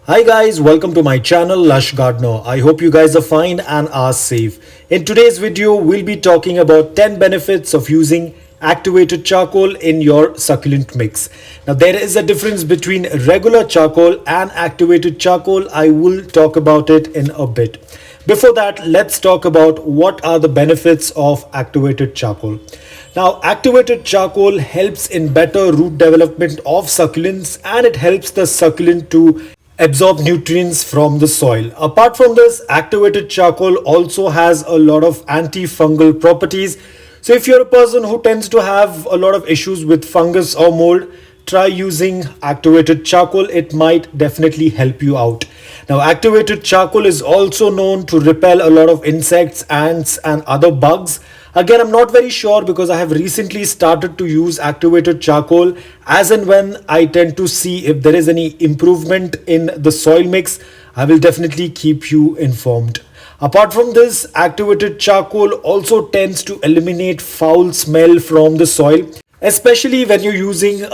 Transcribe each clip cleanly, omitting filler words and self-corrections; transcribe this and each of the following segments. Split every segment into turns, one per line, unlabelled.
Hi guys, welcome to my channel Lush Gardener. I hope you guys are fine and are safe. In today's video, we'll be talking about 10 benefits of using activated charcoal in your succulent mix. Now there is a difference between regular charcoal and activated charcoal. I will talk about it in a bit. Before that, let's talk about what are the benefits of activated charcoal. Now, activated charcoal helps in better root development of succulents, and it helps the succulent to absorb nutrients from the soil. Apart from this, activated charcoal also has a lot of antifungal properties. So if you're a person who tends to have a lot of issues with fungus or mold, try using activated charcoal. It might definitely help you out. Now, activated charcoal is also known to repel a lot of insects, ants and other bugs. Again, I'm not very sure because I have recently started to use activated charcoal. As and when I tend to see if there is any improvement in the soil mix, I will definitely keep you informed. Apart from this, activated charcoal also tends to eliminate foul smell from the soil, especially when you're using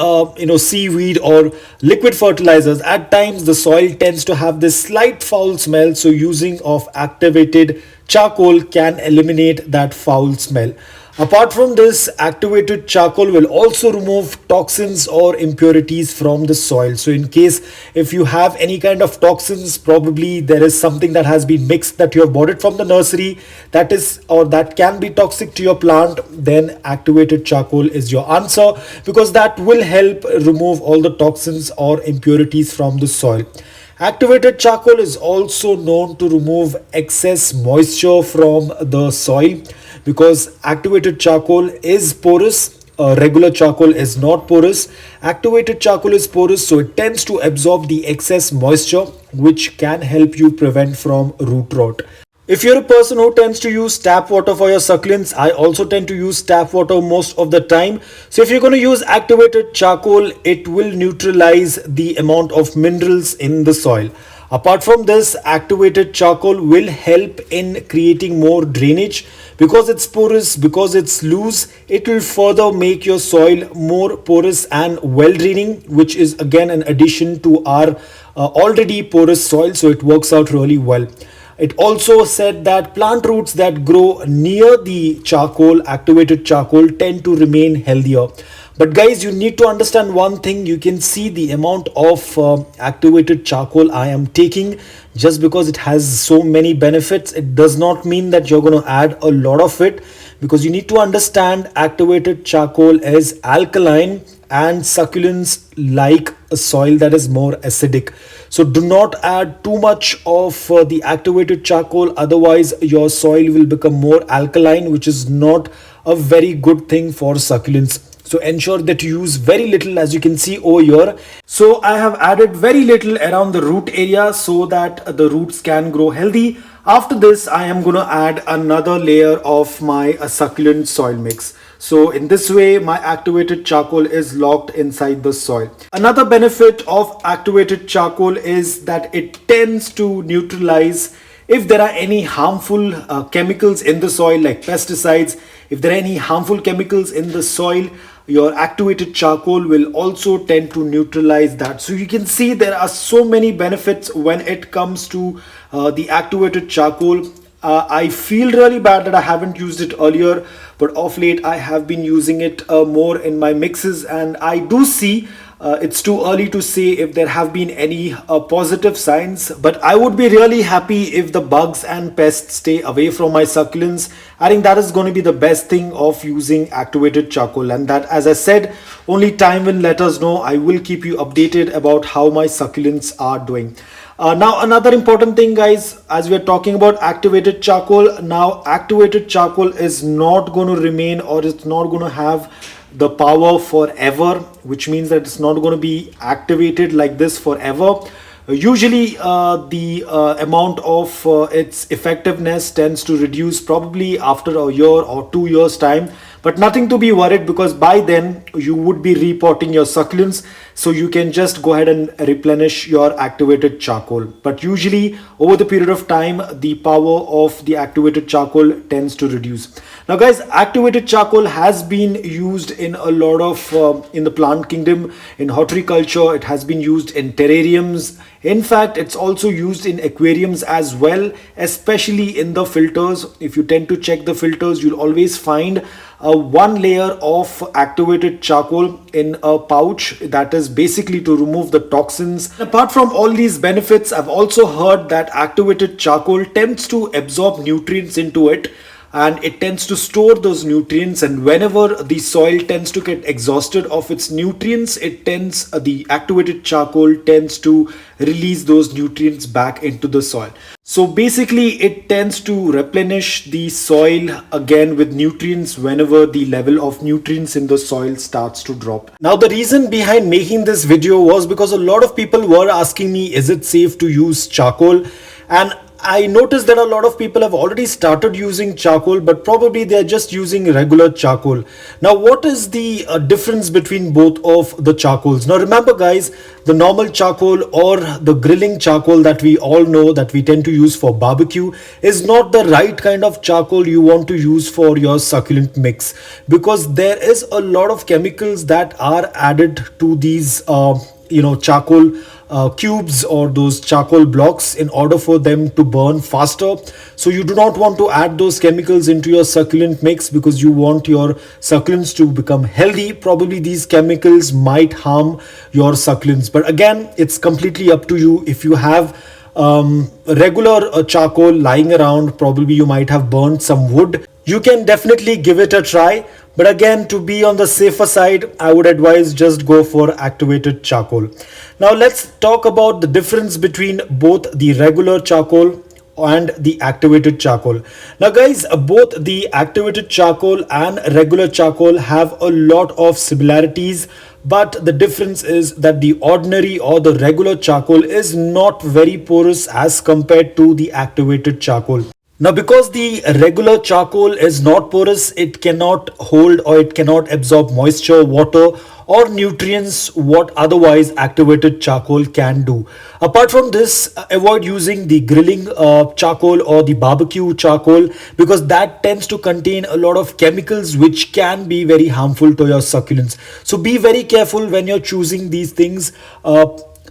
seaweed or liquid fertilizers. At times the soil tends to have this slight foul smell, so using of activated charcoal can eliminate that foul smell. Apart from this, activated charcoal will also remove toxins or impurities from the soil. So in case if you have any kind of toxins, probably there is something that has been mixed that you have bought it from the nursery that is or that can be toxic to your plant, then activated charcoal is your answer, because that will help remove all the toxins or impurities from the soil. Activated charcoal is also known to remove excess moisture from the soil, because activated charcoal is porous. Regular charcoal is not porous. Activated charcoal is porous, so it tends to absorb the excess moisture, which can help you prevent from root rot. If you're a person who tends to use tap water for your succulents, I also tend to use tap water most of the time. So if you're going to use activated charcoal, it will neutralize the amount of minerals in the soil. Apart from this, activated charcoal will help in creating more drainage. Because it's porous, because it's loose, it will further make your soil more porous and well draining, which is again an addition to our already porous soil, so it works out really well. It also said that plant roots that grow near the charcoal, activated charcoal, tend to remain healthier. But guys, you need to understand one thing. You can see the amount of activated charcoal I am taking. Just because it has so many benefits, it does not mean that you're going to add a lot of it, because you need to understand activated charcoal is alkaline and succulents like a soil that is more acidic. So do not add too much of the activated charcoal, otherwise your soil will become more alkaline, which is not a very good thing for succulents. So ensure that you use very little, as you can see over here. So I have added very little around the root area so that the roots can grow healthy. After this, I am going to add another layer of my succulent soil mix. So in this way, my activated charcoal is locked inside the soil. Another benefit of activated charcoal is that it tends to neutralize if there are any harmful chemicals in the soil, like pesticides. If there are any harmful chemicals in the soil, your activated charcoal will also tend to neutralize that. So you can see there are so many benefits when it comes to the activated charcoal. I feel really bad that I haven't used it earlier, but of late I have been using it more in my mixes, and I do see it's too early to say if there have been any positive signs, but I would be really happy if the bugs and pests stay away from my succulents. I think that is going to be the best thing of using activated charcoal, and that, as I said, only time will let us know. I will keep you updated about how my succulents are doing. Now another important thing, guys, as we are talking about activated charcoal, now activated charcoal is not going to remain, or it's not going to have the power forever, which means that it's not going to be activated like this forever. Usually the amount of its effectiveness tends to reduce probably after a year or 2 years time. But nothing to be worried, because by then you would be repotting your succulents, so you can just go ahead and replenish your activated charcoal. But usually over the period of time, the power of the activated charcoal tends to reduce. Now guys, activated charcoal has been used in a lot of in the plant kingdom, in horticulture. It has been used in terrariums. In fact, it's also used in aquariums as well, especially in the filters. If you tend to check the filters, you'll always find one layer of activated charcoal in a pouch, that is basically to remove the toxins. Apart from all these benefits, I've also heard that activated charcoal tends to absorb nutrients into it, and it tends to store those nutrients, and whenever the soil tends to get exhausted of its nutrients, the activated charcoal tends to release those nutrients back into the soil. So basically it tends to replenish the soil again with nutrients whenever the level of nutrients in the soil starts to drop. Now the reason behind making this video was because a lot of people were asking me, is it safe to use charcoal? And I noticed that a lot of people have already started using charcoal, but probably they're just using regular charcoal. Now, what is the difference between both of the charcoals? Now, remember guys, the normal charcoal or the grilling charcoal that we all know that we tend to use for barbecue is not the right kind of charcoal you want to use for your succulent mix, because there is a lot of chemicals that are added to these charcoal cubes or those charcoal blocks in order for them to burn faster. So you do not want to add those chemicals into your succulent mix because you want your succulents to become healthy. Probably these chemicals might harm your succulents, but again, it's completely up to you. If you have regular charcoal lying around, probably you might have burned some wood, you can definitely give it a try. But again, to be on the safer side, I would advise just go for activated charcoal. Now let's talk about the difference between both the regular charcoal and the activated charcoal. Now guys, both the activated charcoal and regular charcoal have a lot of similarities, but the difference is that the ordinary or the regular charcoal is not very porous as compared to the activated charcoal. Now, because the regular charcoal is not porous, it cannot hold or it cannot absorb moisture, water or nutrients what otherwise activated charcoal can do. Apart from this, avoid using the grilling charcoal or the barbecue charcoal, because that tends to contain a lot of chemicals which can be very harmful to your succulents. So be very careful when you're choosing these things.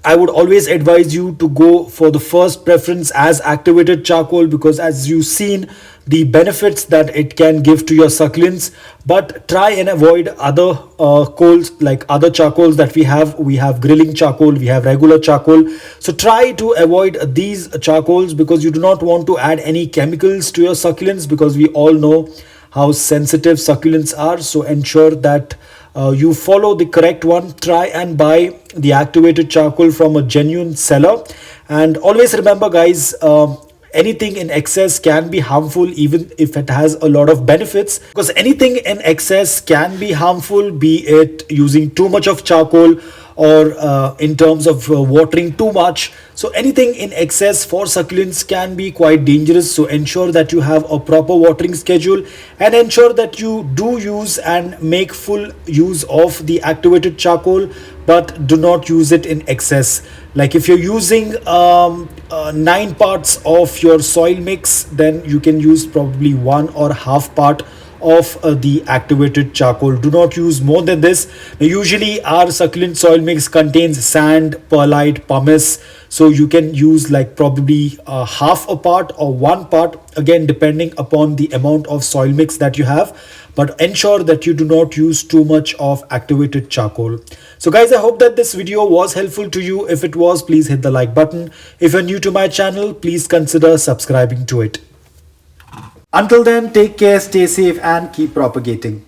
I would always advise you to go for the first preference as activated charcoal, because as you've seen the benefits that it can give to your succulents. But try and avoid other coals, like other charcoals that we have. We have grilling charcoal, we have regular charcoal. So try to avoid these charcoals because you do not want to add any chemicals to your succulents, because we all know how sensitive succulents are. So ensure that you follow the correct one. Try and buy the activated charcoal from a genuine seller, and always remember guys, anything in excess can be harmful even if it has a lot of benefits, because anything in excess can be harmful, be it using too much of charcoal or in terms of watering too much. So anything in excess for succulents can be quite dangerous. So ensure that you have a proper watering schedule, and ensure that you do use and make full use of the activated charcoal, but do not use it in excess. Like if you're using 9 parts of your soil mix, then you can use probably 1 or half part of the activated charcoal. Do not use more than this. Now, usually our succulent soil mix contains sand, perlite, pumice, so you can use like probably half a part or 1 part, again depending upon the amount of soil mix that you have. But ensure that you do not use too much of activated charcoal. So guys, I hope that this video was helpful to you. If it was, please hit the like button. If you're new to my channel, please consider subscribing to it. Until then, take care, stay safe and keep propagating.